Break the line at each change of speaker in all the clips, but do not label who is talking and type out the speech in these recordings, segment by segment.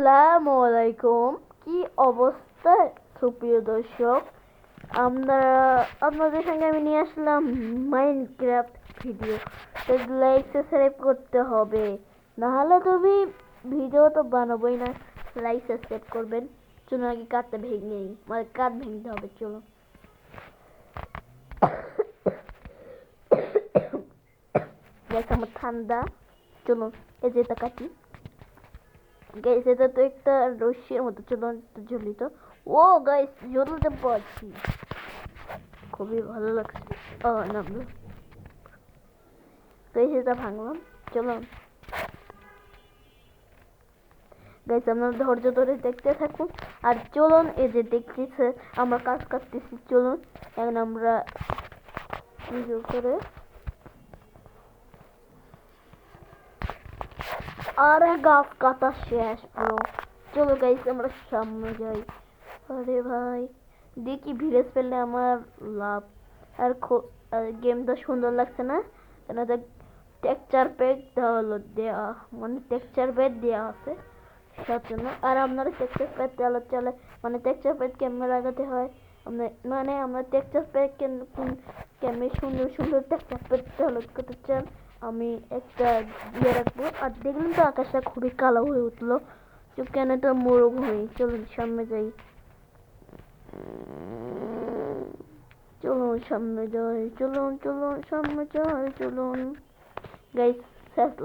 আসসালামু আলাইকুম। কি অবস্থা সুপ্রিয় দর্শক? আমরা আপনাদের সঙ্গে আমি নিয়ে আসলাম মাইনক্রাফট ভিডিও। তো লাইক সাবস্ক্রাইব করতে হবে, নাহলে তুমি ভিডিও তো বানাবোই না। লাইক সাবস্ক্রাইব করবেন। চলুন আগে কাঠটা ভেঙে নিই, মানে কাঠ ভেঙতে হবে। চলুন। আমার ঠান্ডা। চলুন এই যে এটা কাটি। গাইস এটা তো একটা রশ্মির মতো ঝুলিত। ও গাইস ঝুলতে পারছি, খুবই ভালো লাগছে। ও নামলো। গাইস এটা ভাঙলাম। চলুন গাইস আমরা ধৈর্য ধরে দেখতে থাকুন। আর চলুন এই যে দেখতেছে আমরা কাজ করতেছি। চলুন এখন আমরা ভিডিও করে আরে গাছ কাটা শেষ পুরো। চলো গাইস আমরা সামনে যাই। আরে ভাই দেখি ভিলেজ পেলে আমার লাভ। আর গেমটা সুন্দর লাগছে না? কেন টেক্সচার প্যাক দেওয়া মানে টেক্সচার প্যাক দেওয়া আছে তার জন্য। আর আপনারা টেক্সচার প্যাক চালে মানে টেক্সচার প্যাক কেমন লাগাতে হয় মানে আমরা টেক্সচার প্যাক কেমন সুন্দর সুন্দর টেক্সচার প্যাক ডাউনলোড করতে চান, আমি একটা দিয়ে রাখবো। আর দেখলেন তো আকাশটা খুবই কালো হয়ে উঠলো। কেন তো মরুভূমি। চলুন সামনে যাই। চলুন সামনে যাই। চলুন চলুন সামনে যাই। চলুন গাইস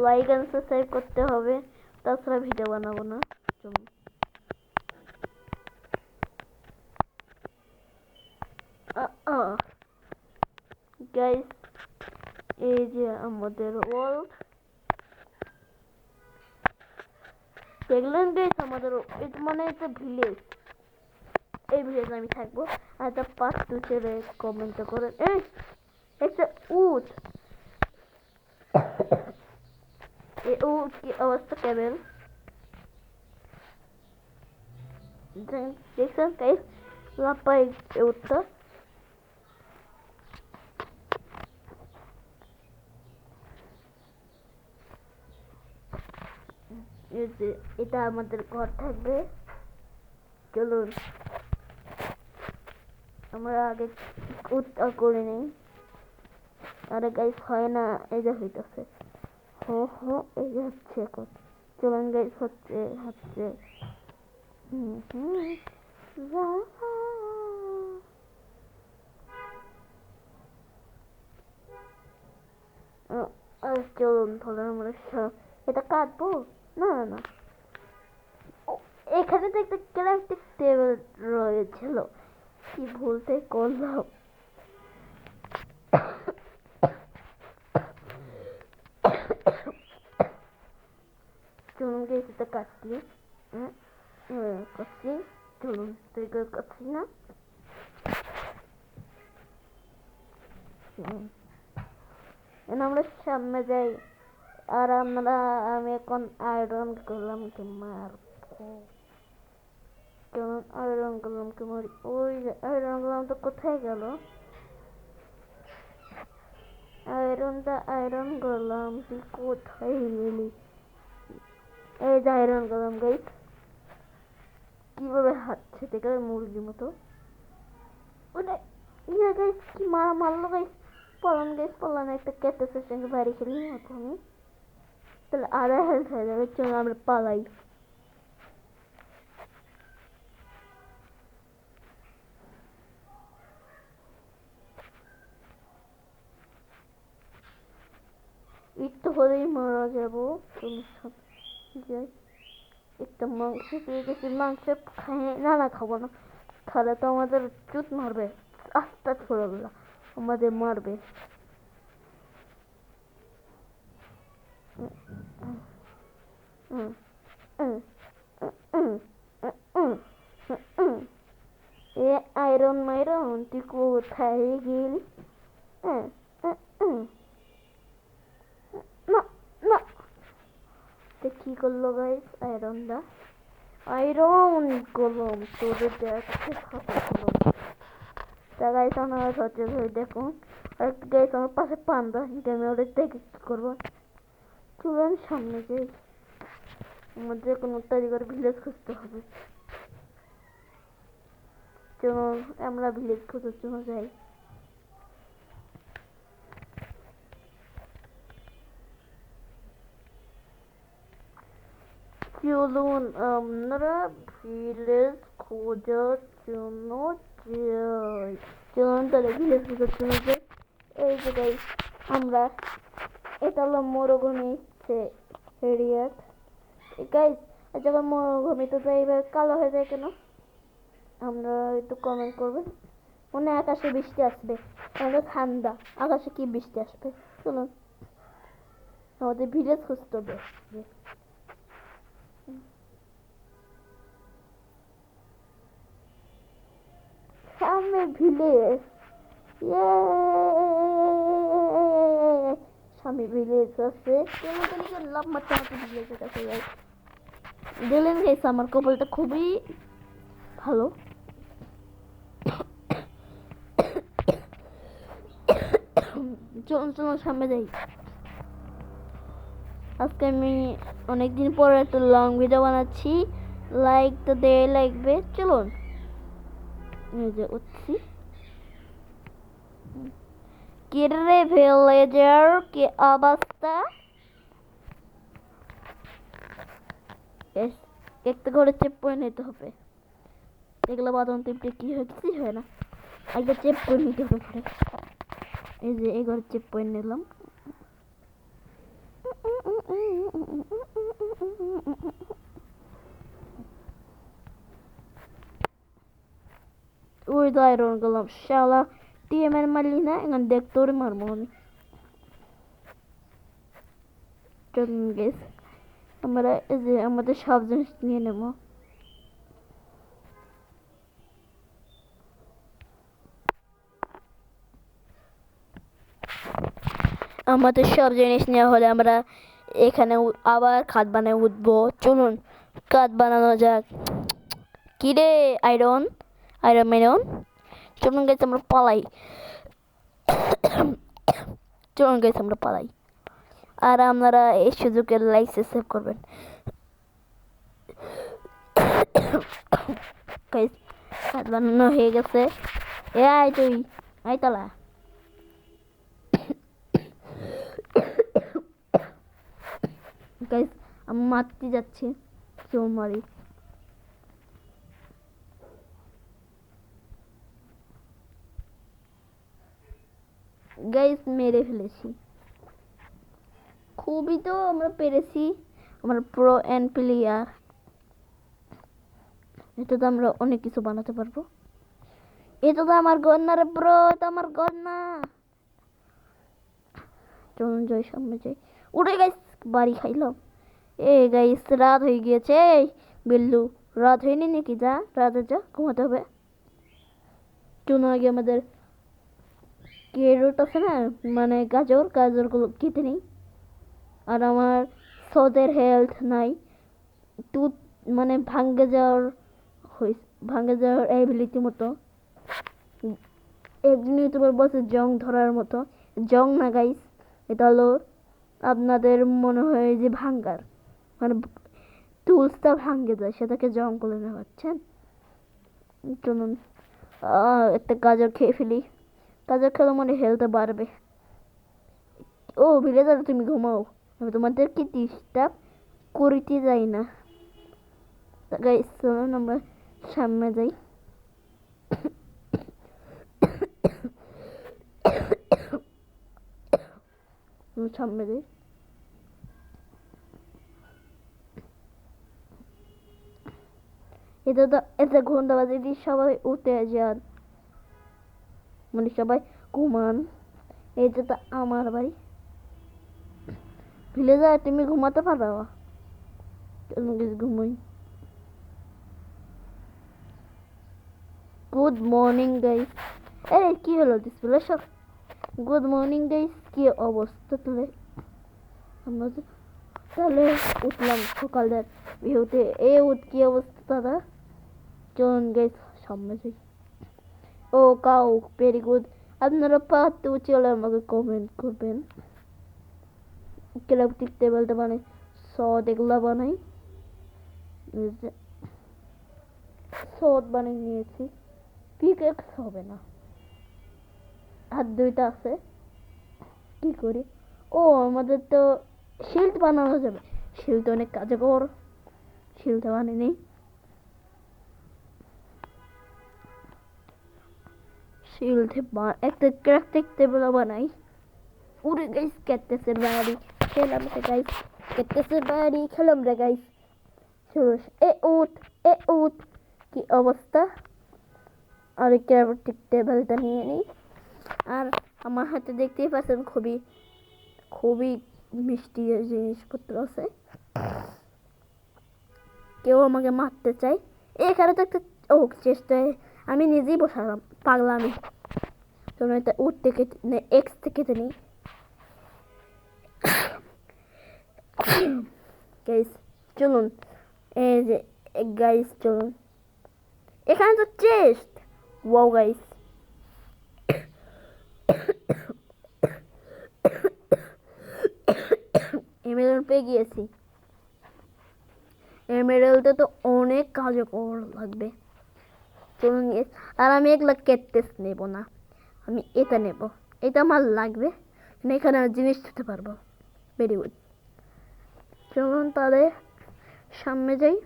লাইক এন্ড সাবস্ক্রাইব করতে হবে, তাছাড়া ভিডিও বানাবো না। চলুন গাইস এই যে আমাদের ওয়ার্ল্ড দেখলেন গাইস, আমাদের এটা মানে একটা ভিলেজ। এই ভিলেজে আমি থাকবো। আর একটা পার্ট 2 ছেড়ে কমেন্ট করেন। এই একটা উট, এই উট কি অবস্থা কেমন দেখছেন গাইস? লাপাই উটটা। এটা আমাদের ঘর থাকবে। চলুন আমরা আগে উটটা করে নেই। আরে গাইস হয় না, এই যে হইতেছে। হো এই যে হচ্ছে এখন। চলুন গাইস হচ্ছে হচ্ছে। চলুন তাহলে আমরা এটা কাটবো। না না না, এখানে তো একটা ক্রাফটিং টেবিল রয়েছিল, কি ভুলতে করলাম। চলুন গাইস এটা কাটছি। কাটছি। চলুন তুই কাটছি না। আমরা সামনে যাই। আর আমি এখন আয়রন করলাম কি মারবো। কেমন আয়রন করলাম কি মারি। ওই আয়রন করলাম তো কোথায় গেল? আয়রন করলাম তুই কোথায় গেলি? এই যে আয়রন করলাম গাইস। কিভাবে হাঁটছে দেখে মুরগির মতো। ওটা ইয়া গাইস কি মারলো গাইস। পলান গাইস পলান, একটা ক্যাটাসের সঙ্গে বাড়ি খেলি মতো আমি। তাহলে আধা হেলথ হয়ে যাবে। চলো আমরা পালাই। একটু হলেই মারা যাবো। যাই একটা মাংস পেয়ে গেছি। মাংস খাই না, না খাবো না। খালে তো আমাদের চুত মারবে। আস্তে ছোড়া আমাদের মারবে। এ আয়রন মাইরন তুই কোথায় গেলি? না না, কি করলো গাইস আয়রনটা? আয়রন করলাম তোদের দেখতে থাকলাম। তা গাইস আমার হচ্ছে ধরে দেখুন। আর গাইস আমার পাশে পান্ডা, এটা আমি ওদের দেখে কি করবো। চলুন সামনে যাই। আমাদের কোনো জায়গার ভিলেজ খুঁজতে হবে। চলো আমরা ভিলেজ খোঁজার জন্য যাই। চলুন আমরা ভিলেজ খোঁজার জন্য যাই। চলুন তাহলে ভিলেজ খোঁজার জন্য যাই। এই যে গাইস আমরা, এটা হলো মরুভূমি এরিয়া। গাইস যখন মরুভূমিতে যাই এবার কালো হয়ে যায় কেন? আমরা একটু কমেন্ট করবেন। মনে হয় আকাশে বৃষ্টি আসবে, আমরা ঠান্ডা, আকাশে কি বৃষ্টি আসবে? চলুন আমাদের ভিলেজ খুঁজতে হবে। সামনে ভিলেজ, সামনে ভিলেজ আছে। লাভ মারতে আমাকে ভিলেজের কাছে যাই। দিলেন গেছে আমার কপালটা খুবই ভালো। চলুন চলুন সামনে যাই। আজকে আমি অনেকদিন পরে একটা লং ভিডিও বানাচ্ছি, লাইক তো দেয় লাগবে। চলুন এই যে উঠছি। কিরে ভিলেজার কি অবস্থা? একটা করে চেপ করে নিতে হবে। এগুলো বাদন টিপে কি হয়, কিছুই হয় না। একটা চেপ করে নিতে হবে পরে। এই যে এই ঘরে চেপ করে নিলাম। ওই তো আয়রন করলাম। শালা টিএমএর মারলি না, এখন দেখ তোর মারবো আমি। চলুন গেস আমরা এই যে আমাদের সব জিনিস নিয়ে নেব। আমাদের সব জিনিস নেওয়া হলে আমরা এখানে আবার খাট বানায় উঠবো। চলুন কাঠ বানানো যাক। কিরে আয়রন, আয়রন মেরন, চলুন গেছে আমরা পালাই। চলুন গেছে আমরা পালাই। আর আপনারা এই সুযোগে লাইক সাবস্ক্রাইব করবেন। কাঠ বানানো হয়ে গেছে। এ আয় তুই, আয় তালা। গাইস আমি মারতে যাচ্ছি, কেউ মারি। গাইস মেরে ফেলেছি, খুবই তো আমরা পেরেছি। আমরা প্রো এন্ড প্লেয়ার, এটা তো আমরা অনেক কিছু বানাতে পারবো। এটা তো আমার ঘর না রে ব্রো, এটা আমার ঘর না। চলুন যাই সামনে যাই। উঠে গাইস বাড়ি খাইলাম। এ গাইস রাত হয়ে গিয়েছে। বিল্লু রাত হয়নি নাকি? যা রাতে যা, ঘুমাতে হবে। চলুন আগে আমাদের ক্যারট আছে না, মানে গাজর, গাজরগুলো কেটে নিই। আর আমার সদের হেলথ নাই, টুথ মানে ভাঙ্গে যাওয়ার এবিলিটি মতো। একজন ইউটিউবার বলছে জং ধরার মতো। জং না গাইস, এটা হলো আপনাদের মনে হয় যে ভাঙ্গার, মানে টুলসটা ভাঙ্গে যায়, সেটাকে জং করে না পাচ্ছেন। চলুন একটা গাজর খেয়ে ফেলি। গাজর খেলে মনে হেলথ বাড়বে। ও ভিলেজার তুমি ঘুমাও, আমি তোমাদেরকে ডিস্টার্ব করিতে যাই না। গাইস চলুন আমরা সামনে যাই। সামনে যাই। এটা তো এতে ঘন্টা বাজে দিয়ে সবাই উঠে যান, মানে সবাই ঘুমান। এইটা তো আমার বাড়ি। ভিলেজার তুমি ঘুমাতে পারবা? ঘুমাই। Good morning guys. এই কি হলো ডিসপ্লে সব? গুড মর্নিং গাইস, কি অবস্থা? তাহলে উঠলাম সকালের ভিউতে। কি অবস্থা দাদা? চলুন গাইস সামনে যাই। ও কাউ ভেরি গুড। আপনারা পারতে চলে আমাকে কমেন্ট করবেন। ক্রাফটিং টেবিলটা বানাই, সদ এগুলা বানাই। এই যে সদ বানিয়ে নিয়েছি, পিকেক্স হবে না, হাত দুইটা আছে। কি করি? ও আমাদের তো শিল্ড বানানো যাবে, শিল্ড অনেক কার্যকর, শিল্ড বানিয়ে নেই। শিল্ড একটা ক্রাফটিং টেবিল বানাই। উড়ে গাইস ক্যাকটাসের বাড়ি খেলাম রে গাইস, ক্যাকটাসের বাড়ি খেলাম রে গাইস। চলো এ উঠ কি অবস্থা। আর ক্রাফটিং টেবিলটা নিয়ে নিই। আর আমার হাতে দেখতেই পাচ্ছেন খুবই খুবই মিষ্টি জিনিসপত্র আছে। কেউ আমাকে মারতে চাই, এখানে তো একটা চেষ্টায় আমি নিজেই বসালাম পাগলামি। চলো এটা উঠ থেকে এক্স থেকে নিই। গাইস চলুন, এই যে গাইস চলুন, এখানে তো চেস্ট। ওয়াও গাইস, এমেরাল্ড পেয়ে গিয়েছি। এমেরাল্ডে তো অনেক কার্যকর লাগবে। চলুন, আর আমি এগুলো ক্যাকটাস নেব না, আমি এটা নেব, এটা আমার লাগবে, এখানে আমি জিনিস দিতে পারবো। ভেরি গুড, চলুন তাহলে সামনে যাই।